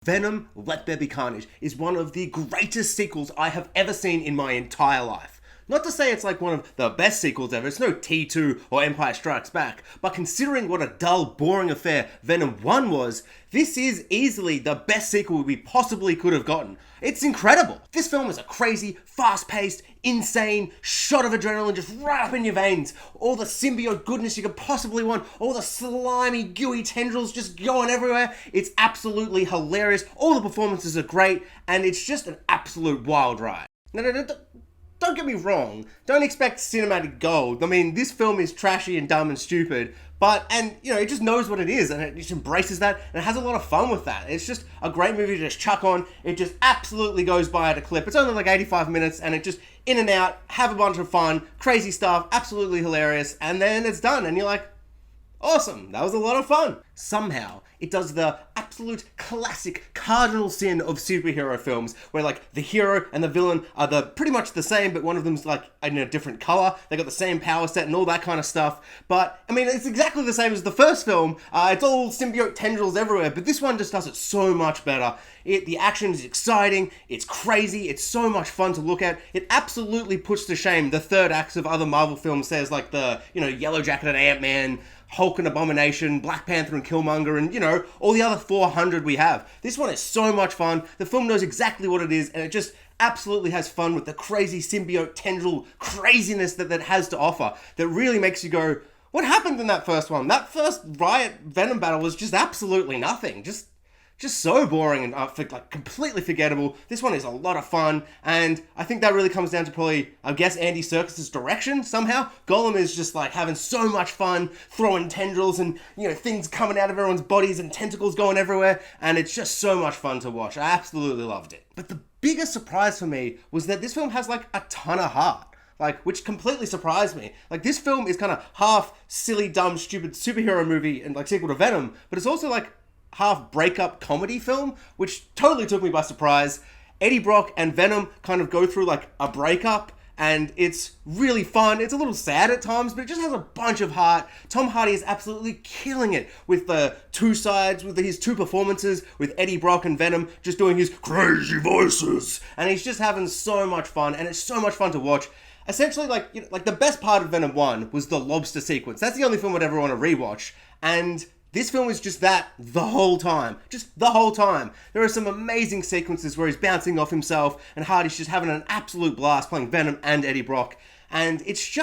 Venom, Let There Be Carnage is one of the greatest sequels I have ever seen in my entire life. Not to say it's like one of the best sequels ever, it's no T2 or Empire Strikes Back, but considering what a dull, boring affair Venom 1 was, this is easily the best sequel we possibly could have gotten. It's incredible. This film is a crazy, fast-paced, insane shot of adrenaline just right up in your veins. All the symbiote goodness you could possibly want. All the slimy, gooey tendrils just going everywhere. It's absolutely hilarious. All the performances are great, and it's just an absolute wild ride. No, don't get me wrong. Don't expect cinematic gold. I mean, this film is trashy and dumb and stupid, and it just knows what it is, and it just embraces that, and it has a lot of fun with that. It's just a great movie to just chuck on. It just absolutely goes by at a clip. It's only like 85 minutes, and it just in and out, have a bunch of fun, crazy stuff, absolutely hilarious, and then it's done, and you're like, awesome, that was a lot of fun. Somehow, it does the absolute classic cardinal sin of superhero films, where like the hero and the villain are pretty much the same, but one of them's like in a different color. They got the same power set and all that kind of stuff. But I mean, it's exactly the same as the first film. It's all symbiote tendrils everywhere, but this one just does it so much better. The action is exciting, it's crazy, it's so much fun to look at. It absolutely puts to shame the third acts of other Marvel films, says like the, Yellow Jacket and Ant-Man, Hulk and Abomination, Black Panther and Killmonger, and all the other 400 we have. This one is so much fun. The film knows exactly what it is, and it just absolutely has fun with the crazy symbiote tendril craziness that has to offer, that really makes you go, what happened in that first one? That first Riot Venom battle was just absolutely nothing. Just so boring and completely forgettable. This one is a lot of fun, and I think that really comes down to probably, I guess, Andy Serkis's direction somehow. Gollum is just like having so much fun, throwing tendrils and, things coming out of everyone's bodies and tentacles going everywhere, and it's just so much fun to watch. I absolutely loved it. But the biggest surprise for me was that this film has like a ton of heart. Which completely surprised me. This film is kind of half silly, dumb, stupid superhero movie and sequel to Venom, but it's also half breakup comedy film, which totally took me by surprise. Eddie Brock and Venom kind of go through a breakup, and it's really fun. It's a little sad at times, but it just has a bunch of heart. Tom Hardy is absolutely killing it with the two sides, with his two performances, with Eddie Brock and Venom just doing his crazy voices, and he's just having so much fun, and it's so much fun to watch. Essentially, the best part of Venom 1 was the lobster sequence. That's the only film I'd ever want to rewatch, and this film is just that the whole time. Just the whole time. There are some amazing sequences where he's bouncing off himself and Hardy's just having an absolute blast playing Venom and Eddie Brock. And it's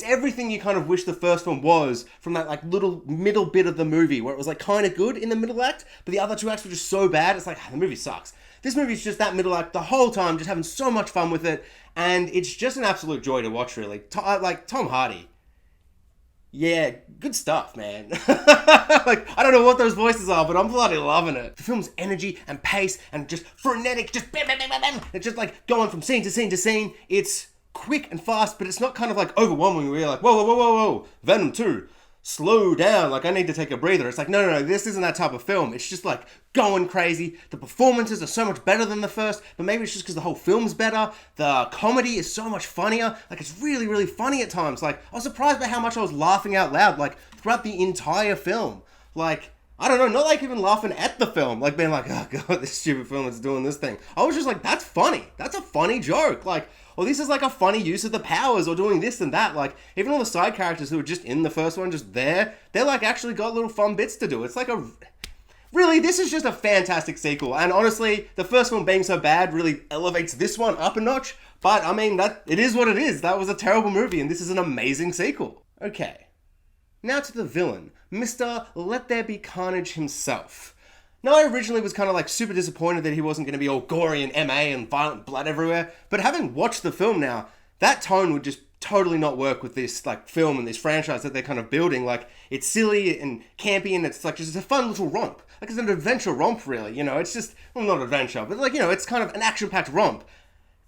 everything you kind of wish the first film was, from that little middle bit of the movie where it was kind of good in the middle act, but the other two acts were just so bad, it's the movie sucks. This movie's just that middle act the whole time, just having so much fun with it, and it's just an absolute joy to watch, really. Tom Hardy. Yeah, good stuff, man. I don't know what those voices are, but I'm bloody loving it. The film's energy and pace and just frenetic, just bam, bam, bam, bam, bam. It's just going from scene to scene to scene. It's quick and fast, but it's not kind of overwhelming where you're whoa, Venom 2. Slow down, I need to take a breather. It's no, this isn't that type of film. It's just going crazy. The performances are so much better than the first, but maybe it's just because the whole film's better. The comedy is so much funnier. It's really, really funny at times. I was surprised by how much I was laughing out loud, throughout the entire film. I don't know, not even laughing at the film, being oh god, this stupid film is doing this thing. I was just that's funny. That's a funny joke. Or this is a funny use of the powers, or doing this and that. Even all the side characters who were just in the first one, just there, they're actually got little fun bits to do. It's really, this is just a fantastic sequel. And honestly, the first one being so bad really elevates this one up a notch. But I mean, it is what it is. That was a terrible movie, and this is an amazing sequel. Okay. Now to the villain, Mr. Let There Be Carnage himself. Now, I originally was kind of super disappointed that he wasn't going to be all gory and MA and violent blood everywhere, but having watched the film now, that tone would just totally not work with this film and this franchise that they're kind of building. It's silly and campy, and it's just a fun little romp. It's an adventure romp, really, it's just, well, not adventure, but it's kind of an action-packed romp.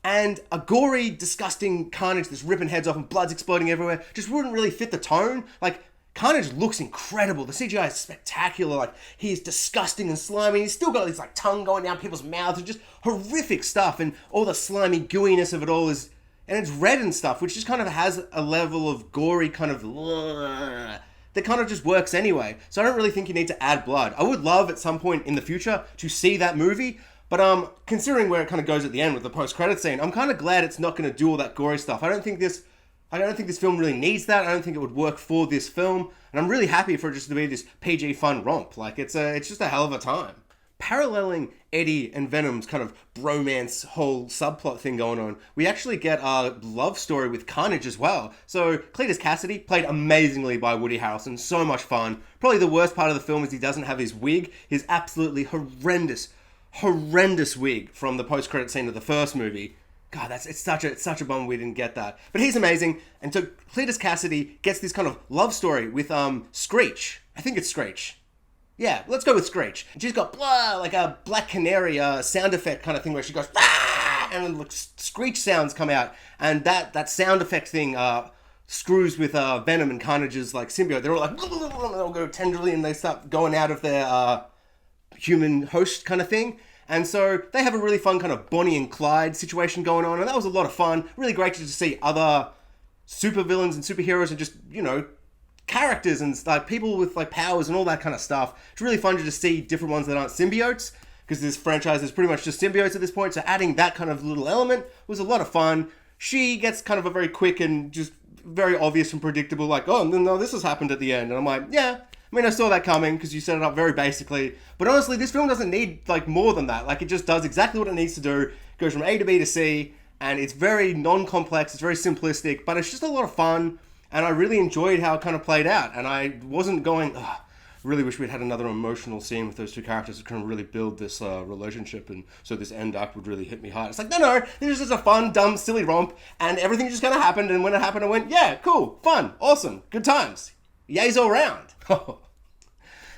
And a gory, disgusting Carnage that's ripping heads off and blood's exploding everywhere just wouldn't really fit the tone. Carnage looks incredible. The CGI is spectacular. He's disgusting and slimy. He's still got this tongue going down people's mouths and just horrific stuff. And all the slimy gooiness of it all is, and it's red and stuff, which just kind of has a level of gory kind of that kind of just works anyway. So I don't really think you need to add blood. I would love at some point in the future to see that movie, but considering where it kind of goes at the end with the post-credit scene, I'm kind of glad it's not going to do all that gory stuff. I don't think this film really needs that. I don't think it would work for this film, and I'm really happy for it just to be this PG fun romp. Like, it's just a hell of a time. Paralleling Eddie and Venom's kind of bromance whole subplot thing going on, we actually get a love story with Carnage as well. So Cletus Cassidy, played amazingly by Woody Harrelson, so much fun. Probably the worst part of the film is he doesn't have his wig, his absolutely horrendous wig from the post-credit scene of the first movie. God, it's such a bummer we didn't get that. But he's amazing, and so Cletus Cassidy gets this kind of love story with Screech. I think it's Screech. Yeah, let's go with Screech. She's got blah, like a Black Canary sound effect kind of thing where she goes, ah, and then Screech sounds come out, and that sound effect thing screws with Venom and Carnage's like symbiote. They're all like, they'll go tenderly, and they start going out of their human host kind of thing. And so they have a really fun kind of Bonnie and Clyde situation going on, and that was a lot of fun. Really great to see other supervillains and superheroes and just, characters and like people with like powers and all that kind of stuff. It's really fun to just see different ones that aren't symbiotes, because this franchise is pretty much just symbiotes at this point. So adding that kind of little element was a lot of fun. She gets kind of a very quick and just very obvious and predictable, like, oh, no, this has happened at the end. And I'm like, yeah, I mean, I saw that coming because you set it up very basically. But honestly, this film doesn't need like more than that. Like, it just does exactly what it needs to do. It goes from A to B to C, and it's very non-complex. It's very simplistic, but it's just a lot of fun. And I really enjoyed how it kind of played out. And I wasn't going, really wish we'd had another emotional scene with those two characters to kind of really build this relationship. And so this end act would really hit me hard. It's like, no, this is just a fun, dumb, silly romp. And everything just kind of happened. And when it happened, I went, yeah, cool, fun, awesome, good times. Yays all round.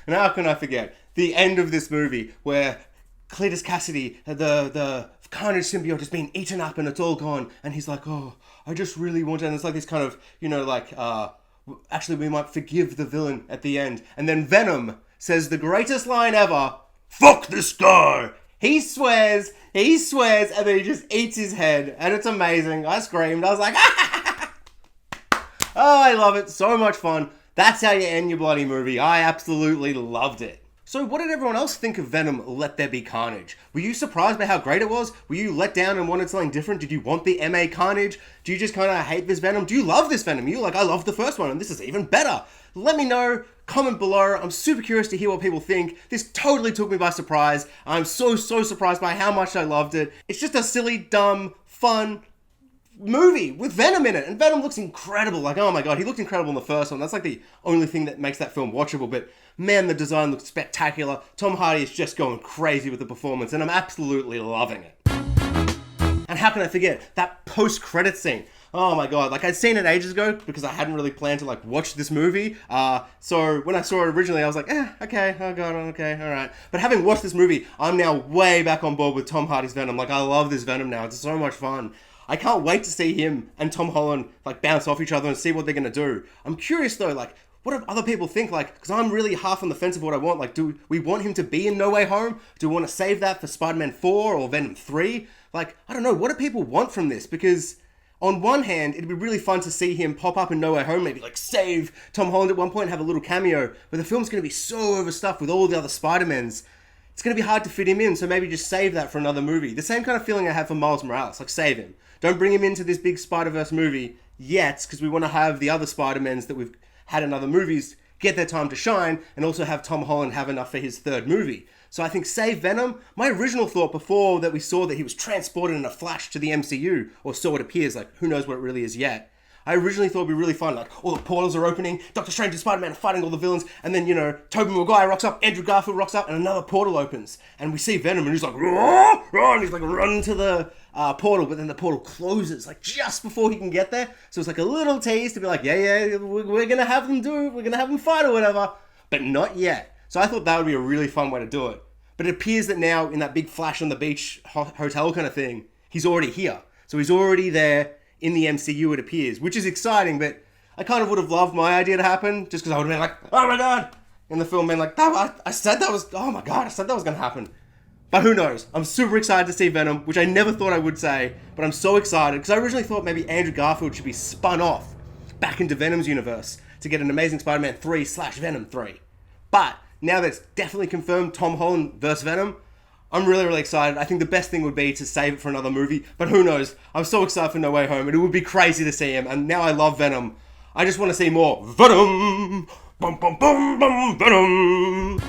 And how can I forget the end of this movie where Cletus Cassidy, the Carnage symbiote, has been eaten up and it's all gone. And he's like, oh, I just really want to. And it's like this kind of, actually we might forgive the villain at the end. And then Venom says the greatest line ever, fuck this guy. He swears, and then he just eats his head. And it's amazing. I screamed. I was like, oh, I love it. So much fun. That's how you end your bloody movie. I absolutely loved it. So what did everyone else think of Venom Let There Be Carnage? Were you surprised by how great it was? Were you let down and wanted something different? Did you want the MA Carnage? Do you just kind of hate this Venom? Do you love this Venom? You're like, I love the first one and this is even better. Let me know. Comment below. I'm super curious to hear what people think. This totally took me by surprise. I'm so surprised by how much I loved it. It's just a silly, dumb, fun movie with Venom in it, and Venom looks incredible. Like, oh my god, he looked incredible in the first one. That's like the only thing that makes that film watchable, but man, the design looks spectacular. Tom Hardy is just going crazy with the performance, and I'm absolutely loving it. And how can I forget that post-credit scene? Oh my god, like I'd seen it ages ago because I hadn't really planned to like watch this movie. So when I saw it originally, I was like, okay, oh god, okay, alright. But having watched this movie, I'm now way back on board with Tom Hardy's Venom. Like, I love this Venom now. It's so much fun. I can't wait to see him and Tom Holland like bounce off each other and see what they're gonna do. I'm curious though, like, what do other people think? Like, because I'm really half on the fence of what I want. Like, do we want him to be in No Way Home? Do we want to save that for Spider-Man 4 or Venom 3? Like, I don't know. What do people want from this? Because on one hand, it'd be really fun to see him pop up in No Way Home, maybe like save Tom Holland at one point and have a little cameo. But the film's going to be so overstuffed with all the other Spider-Mans. It's going to be hard to fit him in, so maybe just save that for another movie. The same kind of feeling I have for Miles Morales. Like, save him. Don't bring him into this big Spider-Verse movie yet, because we want to have the other Spider-Mans that we've had in other movies get their time to shine, and also have Tom Holland have enough for his third movie. So I think save Venom. My original thought before that we saw that he was transported in a flash to the MCU, or so it appears, like who knows what it really is yet. I originally thought it'd be really fun, like all the portals are opening, Doctor Strange and Spider-Man are fighting all the villains, and then, Tobey Maguire rocks up, Andrew Garfield rocks up, and another portal opens. And we see Venom, and he's like, "Roar, roar," and he's like running to the portal, but then the portal closes, like just before he can get there. So it's like a little tease to be like, yeah, we're gonna have them do it, we're gonna have them fight or whatever, but not yet. So I thought that would be a really fun way to do it. But it appears that now, in that big flash on the beach hotel kind of thing, he's already here. So he's already there in the MCU, it appears, which is exciting, but I kind of would have loved my idea to happen, just because I would have been like, oh my god, in the film, been like, I said that was going to happen. But who knows? I'm super excited to see Venom, which I never thought I would say, but I'm so excited, because I originally thought maybe Andrew Garfield should be spun off back into Venom's universe to get an Amazing Spider-Man 3/Venom 3. But now that it's definitely confirmed Tom Holland versus Venom, I'm really, really excited. I think the best thing would be to save it for another movie, but who knows? I'm so excited for No Way Home, and it would be crazy to see him, and now I love Venom. I just want to see more Venom! Bum, bum, bum, bum, Venom!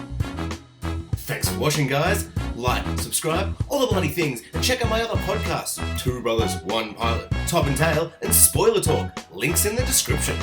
Thanks for watching, guys. Like, subscribe, all the bloody things, and check out my other podcasts, Two Brothers, One Pilot, Top and Tail, and Spoiler Talk. Links in the description.